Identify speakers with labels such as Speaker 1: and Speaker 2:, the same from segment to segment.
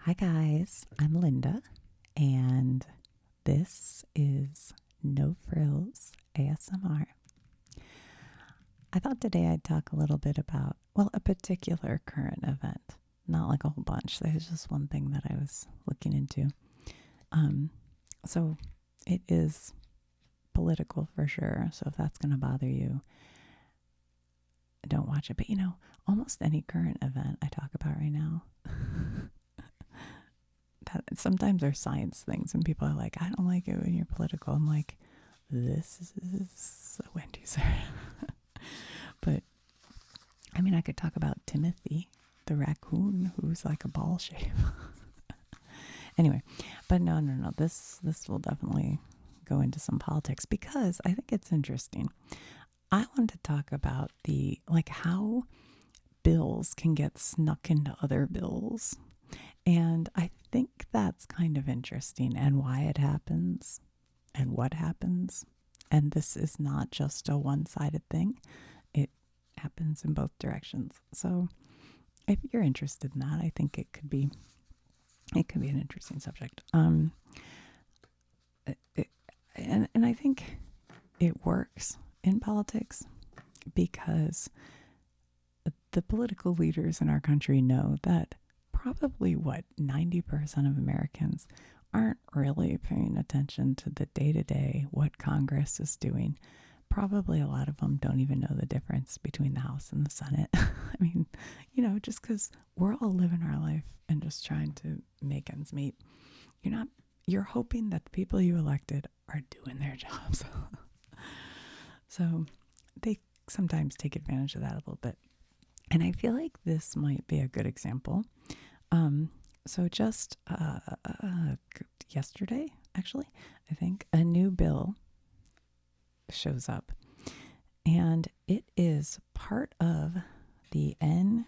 Speaker 1: Hi guys, I'm Linda, and this is No Frills ASMR. I thought today I'd talk a little bit about, a particular current event. Not like a whole bunch. There's just one thing that I was looking into. So it is political for sure. So if that's going to bother you, don't watch it. But almost any current event I talk about right now. Sometimes there's science things and people are like, I don't like it when you're political. I'm like, this is a Wendy's. But I could talk about Timothy the raccoon who's like a ball shape. Anyway, but no, this will definitely go into some politics because I think it's interesting. I want to talk about how bills can get snuck into other bills. And I think that's kind of interesting, and why it happens and what happens. And this is not just a one-sided thing. It happens in both directions. So if you're interested in that, I think it could be an interesting subject. And I think it works in politics because the political leaders in our country know that probably 90% of Americans aren't really paying attention to the day-to-day, what Congress is doing. Probably a lot of them don't even know the difference between the House and the Senate. Just because we're all living our life and just trying to make ends meet. You're hoping that the people you elected are doing their jobs. So they sometimes take advantage of that a little bit. And I feel like this might be a good example. So just yesterday, actually, I think, a new bill shows up. And it is part of the NDAA.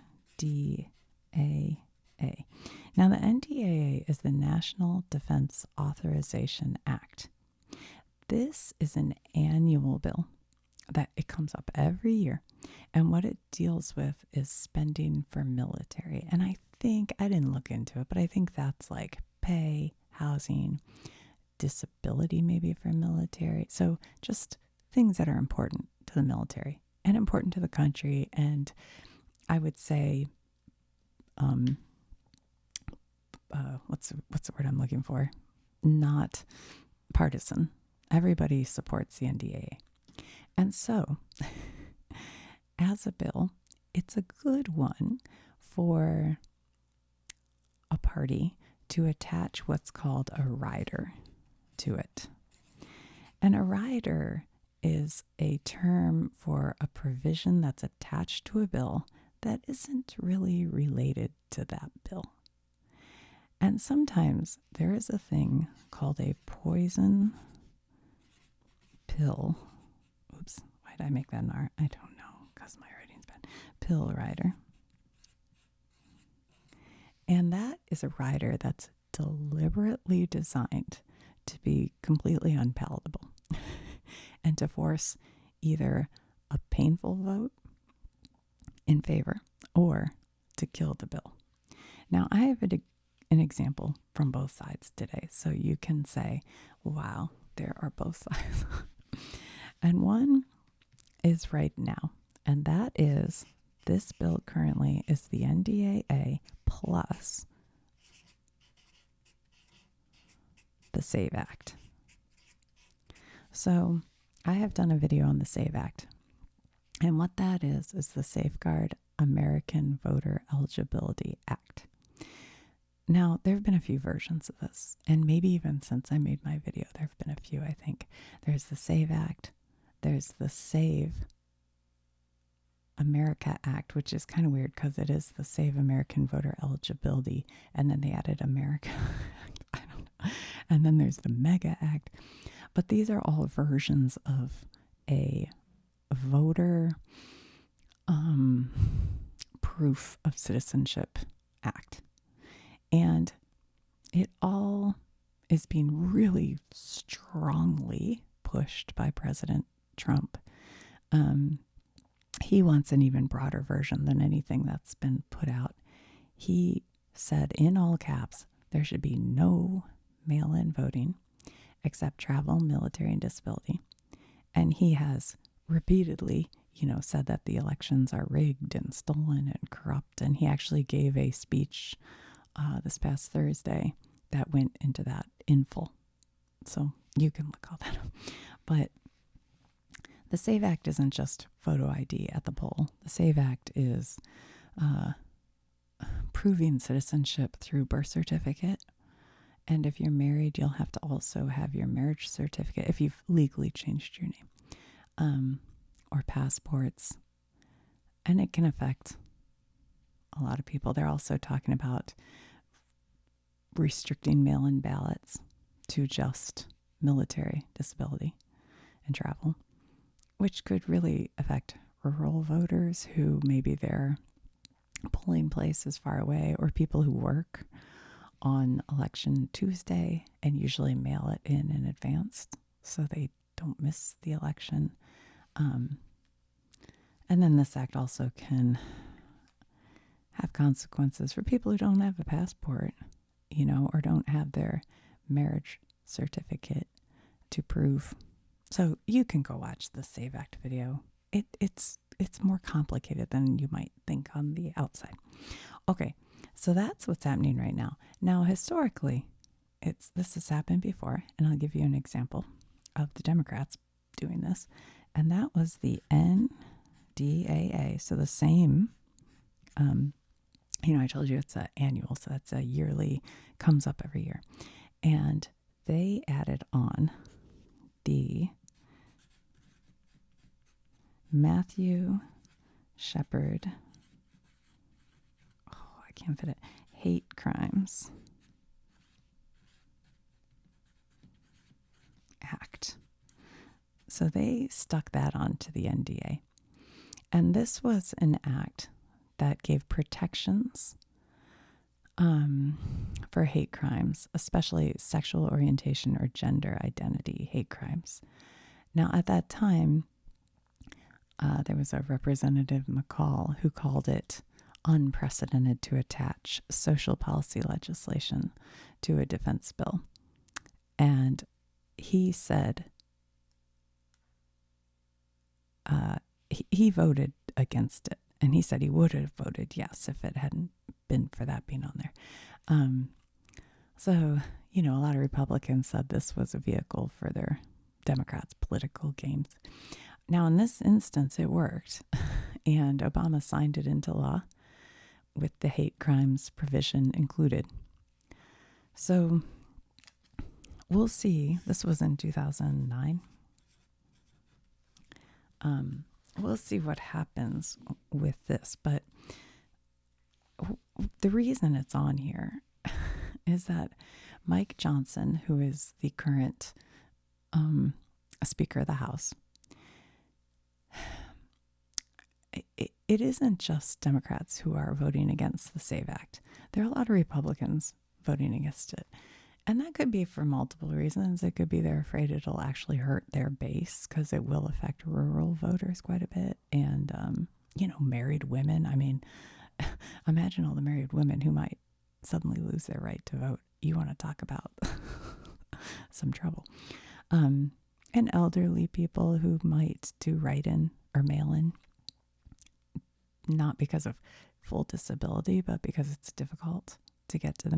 Speaker 1: Now, the NDAA is the National Defense Authorization Act. This is an annual bill that it comes up every year. And what it deals with is spending for military. And I didn't look into it, but I think that's like pay, housing, disability maybe for military. So just things that are important to the military and important to the country. And I would say, what's the word I'm looking for? Not partisan. Everybody supports the NDAA. And so, as a bill, it's a good one for a party to attach what's called a rider to it. And a rider is a term for a provision that's attached to a bill that isn't really related to that bill. And sometimes there is a thing called a poison pill. Oops, why did I make that an R? I don't know, because my writing's bad. Pill rider. And that is a rider that's deliberately designed to be completely unpalatable and to force either a painful vote in favor or to kill the bill. Now, I have an example from both sides today, so you can say, wow, there are both sides. And one is right now, and that is this bill currently is the NDAA plus the SAVE Act. So I have done a video on the SAVE Act. And what that is the Safeguard American Voter Eligibility Act. Now, there have been a few versions of this, and maybe even since I made my video, there have been a few, I think. There's the SAVE Act, there's the Save America Act, which is kind of weird because it is the Save American Voter Eligibility, and then they added America. I don't know. And then there's the MEGA Act. But these are all versions of a voter proof of citizenship act. And it all is being really strongly pushed by President Trump. He wants an even broader version than anything that's been put out. He said in all caps, there should be no mail-in voting except travel, military, and disability. And he has repeatedly, said that the elections are rigged and stolen and corrupt. And he actually gave a speech this past Thursday that went into that in full. So you can look all that up. But the SAVE Act isn't just photo ID at the poll. The SAVE Act is proving citizenship through birth certificate. And if you're married, you'll have to also have your marriage certificate if you've legally changed your name, or passports. And it can affect a lot of people. They're also talking about restricting mail-in ballots to just military, disability, and travel, which could really affect rural voters who maybe their polling place is far away, or people who work on election Tuesday and usually mail it in advance so they don't miss the election. And then this act also can have consequences for people who don't have a passport, or don't have their marriage certificate to prove. So you can go watch the SAVE Act video. It's more complicated than you might think on the outside. Okay, so that's what's happening right now. Now, historically, this has happened before, and I'll give you an example of the Democrats doing this, and that was the NDAA. So the same, I told you it's annual, so that's a yearly, comes up every year, and they added on the Matthew Shepard, I can't fit it, hate crimes act. So they stuck that onto the NDA. And this was an act that gave protections for hate crimes, especially sexual orientation or gender identity hate crimes. Now, at that time, there was a Representative McCall who called it unprecedented to attach social policy legislation to a defense bill. And he said he voted against it. And he said he would have voted yes if it hadn't been for that being on there. So, a lot of Republicans said this was a vehicle for their Democrats' political games. Now, in this instance, it worked. And Obama signed it into law with the hate crimes provision included. So we'll see. This was in 2009. We'll see what happens with this. But the reason it's on here is that Mike Johnson, who is the current Speaker of the House, it isn't just Democrats who are voting against the SAVE Act. There are a lot of Republicans voting against it. And that could be for multiple reasons. It could be they're afraid it'll actually hurt their base because it will affect rural voters quite a bit. And, married women. I mean, imagine all the married women who might suddenly lose their right to vote. You want to talk about some trouble. And elderly people who might do write-in or mail-in, not because of full disability, but because it's difficult to get to the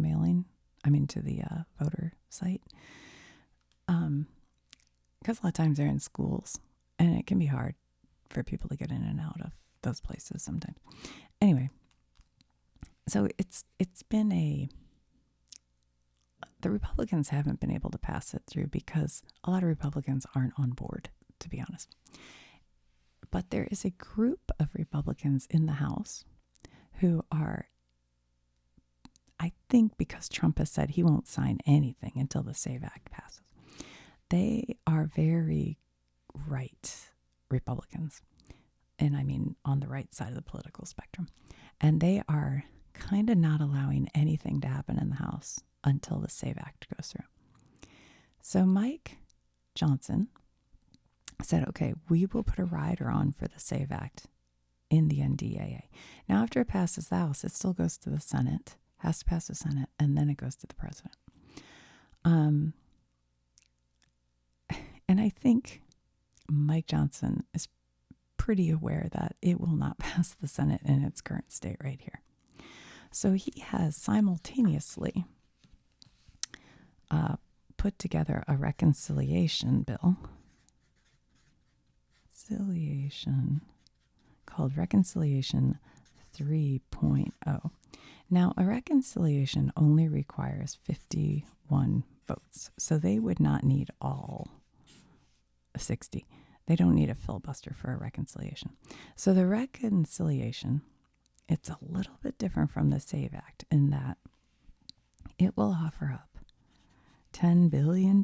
Speaker 1: to the voter site. Because a lot of times they're in schools, and it can be hard for people to get in and out of those places sometimes. Anyway, so it's been the Republicans haven't been able to pass it through because a lot of Republicans aren't on board, to be honest. But there is a group of Republicans in the House who are, I think because Trump has said he won't sign anything until the SAVE Act passes. They are very right Republicans. And I mean on the right side of the political spectrum. And they are kind of not allowing anything to happen in the House until the SAVE Act goes through. So Mike Johnson said, okay, we will put a rider on for the SAVE Act in the NDAA. Now, after it passes the House, it still goes to the Senate has to pass the Senate, and then it goes to the president. And I think Mike Johnson is pretty aware that it will not pass the Senate in its current state right here. So he has simultaneously put together a reconciliation bill, called Reconciliation 3.0. Now, a reconciliation only requires 51 votes, so they would not need all 60. They don't need a filibuster for a reconciliation. So the reconciliation, it's a little bit different from the SAVE Act in that it will offer up $10 billion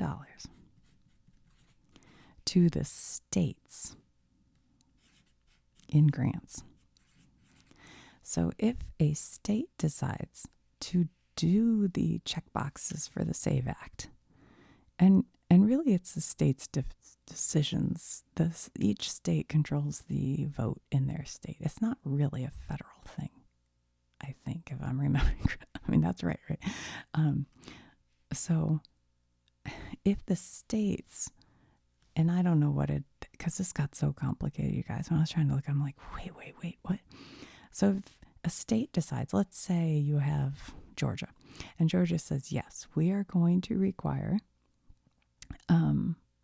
Speaker 1: to the states in grants. So if a state decides to do the check boxes for the SAVE Act, and really it's the state's decisions. Each state controls the vote in their state. It's not really a federal thing, I think, if I'm remembering. I mean, that's right? So if the states, and I don't know what it, because this got so complicated, you guys. When I was trying to look, I'm like, wait, what? So if a state decides, let's say you have Georgia, and Georgia says, yes, we are going to require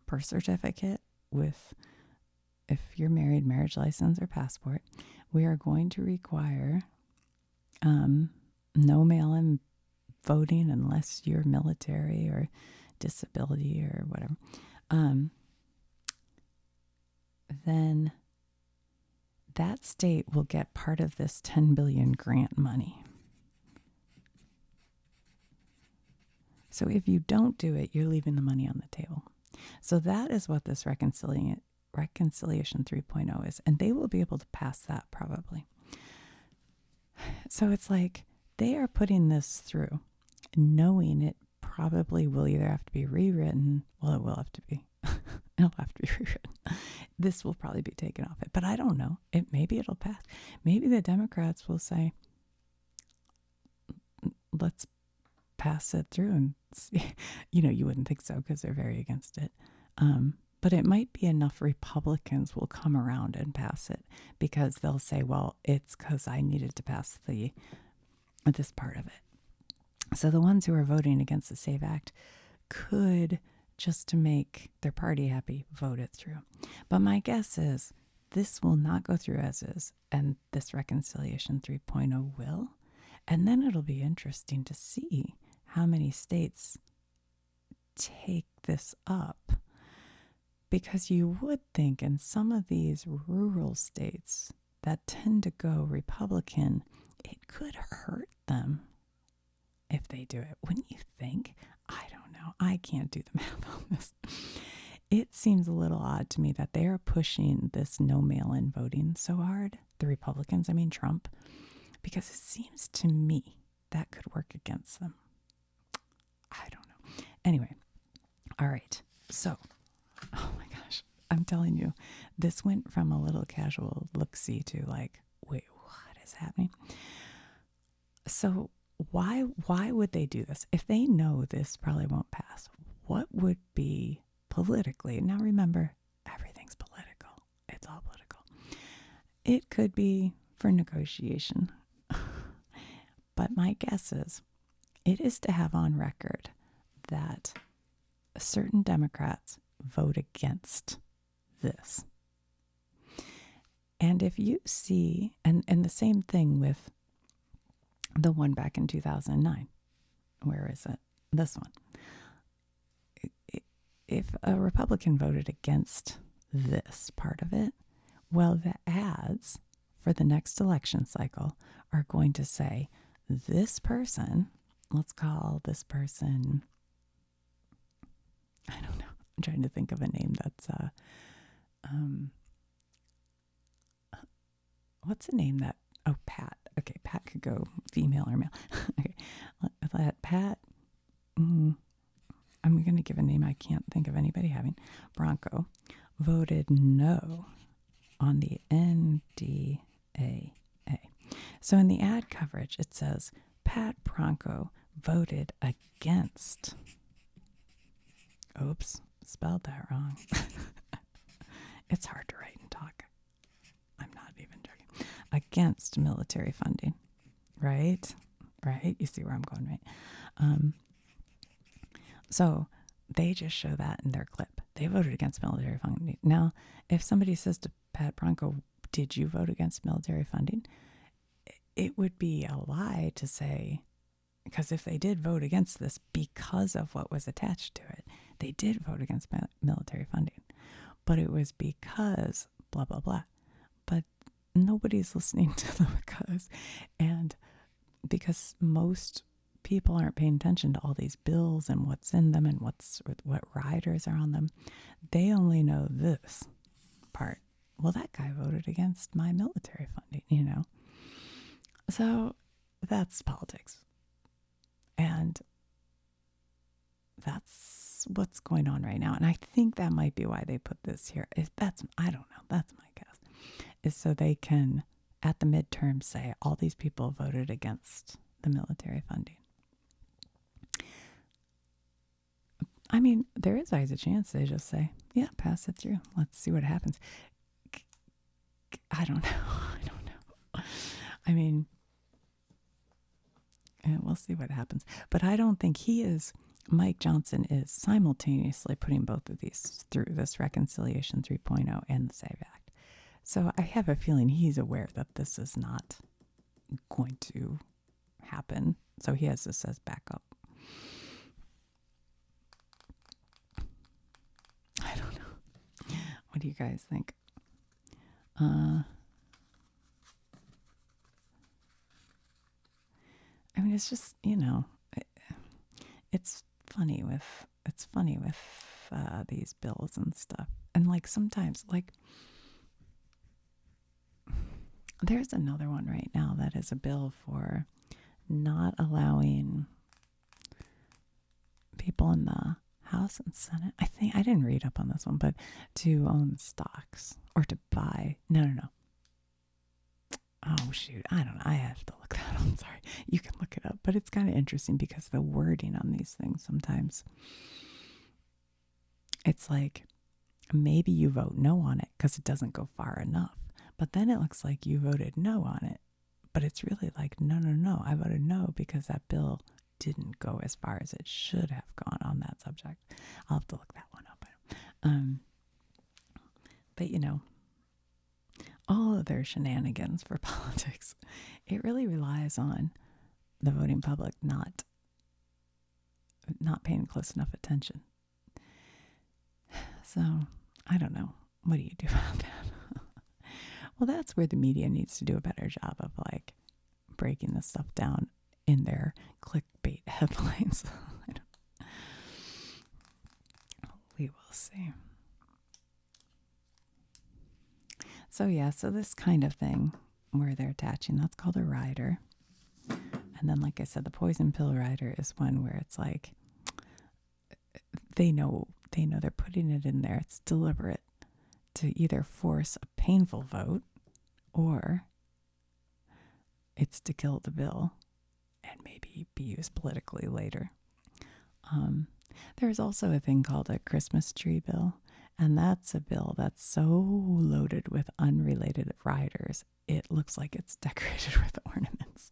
Speaker 1: birth certificate with, if you're married, marriage license or passport. We are going to require no mail-in voting unless you're military or disability or whatever. Then that state will get part of this $10 billion grant money. So if you don't do it, you're leaving the money on the table. So that is what this Reconciliation 3.0 is. And they will be able to pass that probably. So it's like they are putting this through, knowing it probably will either have to be rewritten. Well, it will have to be. It'll have to be rewritten. This will probably be taken off it. But I don't know. Maybe it'll pass. Maybe the Democrats will say, let's pass it through and see. You wouldn't think so because they're very against it. But it might be enough Republicans will come around and pass it because they'll say, well, it's because I needed to pass this part of it. So the ones who are voting against the SAVE Act could, just to make their party happy, vote it through. But my guess is this will not go through as is, and this Reconciliation 3.0 will. And then it'll be interesting to see how many states take this up. Because you would think in some of these rural states that tend to go Republican, it could hurt them if they do it. Wouldn't you think? I don't know. I can't do the math on this. It seems a little odd to me that they are pushing this no mail-in voting so hard, the Republicans, I mean Trump, because it seems to me that could work against them. I don't know. Anyway, all right. So, oh my gosh, I'm telling you, this went from a little casual look-see to like, wait, what is happening? So why would they do this? If they know this probably won't pass, what would be politically? Now remember, everything's political. It's all political. It could be for negotiation. But my guess is it is to have on record that certain Democrats vote against this. And if you see, and the same thing with the one back in 2009. Where is it? This one. If a Republican voted against this part of it, well, the ads for the next election cycle are going to say, this person, let's call this person, I don't know, I'm trying to think of a name that's, what's a name that, oh, Pat. Okay, Pat could go female or male. Okay, let Pat, I'm going to give a name I can't think of anybody having. Bronco voted no on the NDAA. So in the ad coverage, it says, Pat Bronco voted against. Oops, spelled that wrong. It's hard to write and talk. I'm not even joking. Against military funding. Right? Right? You see where I'm going, right? So they just show that in their clip. They voted against military funding. Now, if somebody says to Pat Bronco, did you vote against military funding? It would be a lie to say, because if they did vote against this because of what was attached to it, they did vote against military funding. But it was because blah, blah, blah. But nobody's listening to the because. And because most people aren't paying attention to all these bills and what's in them and what riders are on them, they only know this part. Well, that guy voted against my military funding, So that's politics. And that's what's going on right now. And I think that might be why they put this here. I don't know. That's my guess. Is so they can, at the midterm, say all these people voted against the military funding. I mean, there is always a chance they just say, yeah, pass it through. Let's see what happens. I don't know. I mean, we'll see what happens. But I don't think Mike Johnson is simultaneously putting both of these through, this Reconciliation 3.0 and the SAVE Act. So I have a feeling he's aware that this is not going to happen. So he has this as backup. I don't know. What do you guys think? I mean, it's just, it's funny with these bills and stuff. And like sometimes, like, there's another one right now that is a bill for not allowing people in the House and Senate, I think, I didn't read up on this one, but to own stocks or to buy. No. Oh, shoot. I don't know. I have to look that up. I'm sorry. You can look it up. But it's kind of interesting because the wording on these things sometimes, it's like maybe you vote no on it because it doesn't go far enough. But then it looks like you voted no on it. But it's really like, no. I voted no because that bill didn't go as far as it should have gone on that subject. I'll have to look that one up. But all of their shenanigans for politics, it really relies on the voting public not paying close enough attention. So I don't know. What do you do about that? Well, that's where the media needs to do a better job of like breaking this stuff down in their clickbait headlines. We will see. So this kind of thing where they're attaching, that's called a rider. And then, like I said, the poison pill rider is one where it's like they know they're putting it in there. It's deliberate to either force a painful vote or it's to kill the bill and maybe be used politically later. There's also a thing called a Christmas tree bill, and that's a bill that's so loaded with unrelated riders, it looks like it's decorated with ornaments.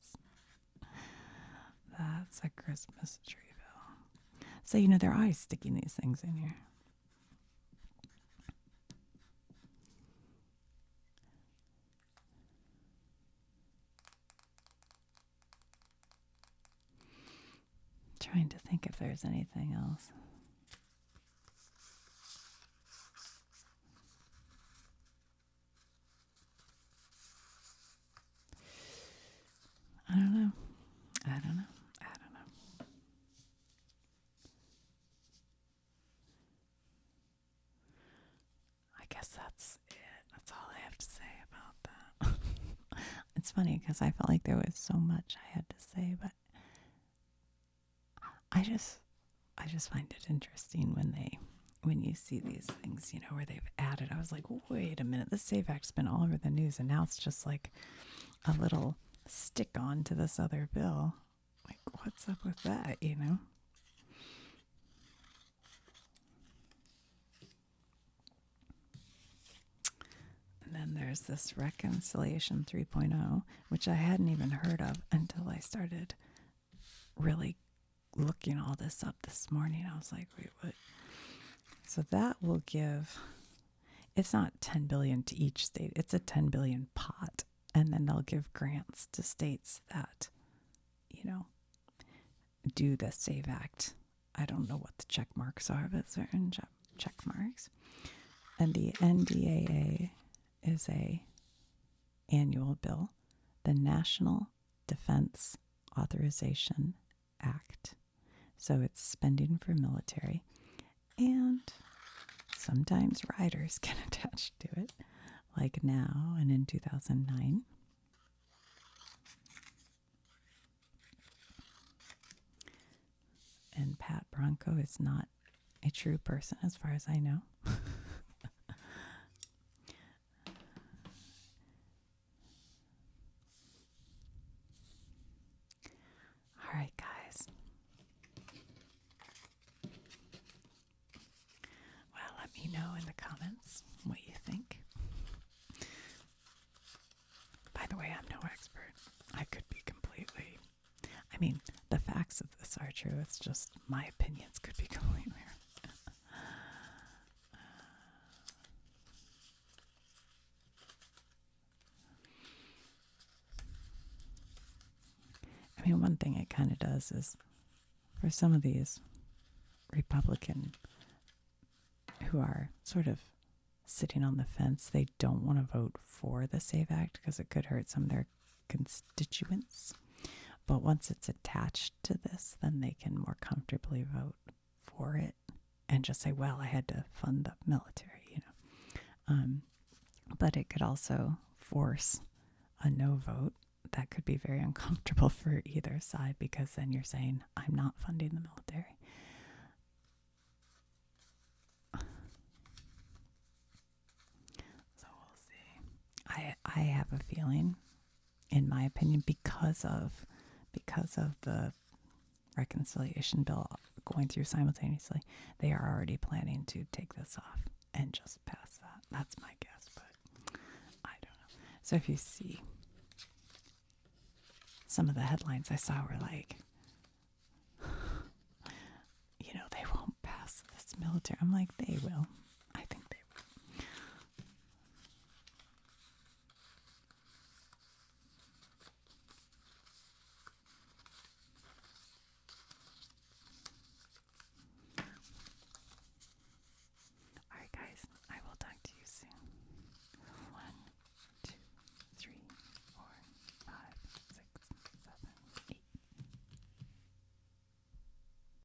Speaker 1: That's a Christmas tree bill. So, they're always sticking these things in here. Trying to think if there's anything else. I don't know. I guess that's it. That's all I have to say about that. It's funny because I felt like there was so much I had to say, but I just find it interesting when you see these things, where they've added. I was like, wait a minute, this SAVE Act's been all over the news, and now it's just like a little stick on to this other bill. Like, what's up with that, you know? And then there's this Reconciliation 3.0, which I hadn't even heard of until I started really looking all this up this morning. I was like, wait, what? So that will give, it's not 10 billion to each state, it's a 10 billion pot. And then they'll give grants to states that, you know, do the SAVE Act. I don't know what the check marks are, but certain check marks. And the NDAA is a annual bill, the National Defense Authorization Act. So it's spending for military, and sometimes riders get attached to it, like now and in 2009. And Pat Bronco is not a true person as far as I know. All right, guys. Well, let me know in the comments what you think. By the way, I'm no expert. I could be completely... I mean, the facts of this are true. It's just my opinions could be completely wrong. I mean, one thing it kind of does is for some of these Republican who are sort of sitting on the fence, they don't want to vote for the SAVE Act because it could hurt some of their constituents. But once it's attached to this, then they can more comfortably vote for it and just say, well, I had to fund the military, you know. But it could also force a no vote. That could be very uncomfortable for either side, because then you're saying, I'm not funding the military. So we'll see. I have a feeling, in my opinion, because of the reconciliation bill going through simultaneously, they are already planning to take this off and just pass that. That's my guess, but I don't know. So if you see, some of the headlines I saw were like, you know, they won't pass this military. I'm like, they will.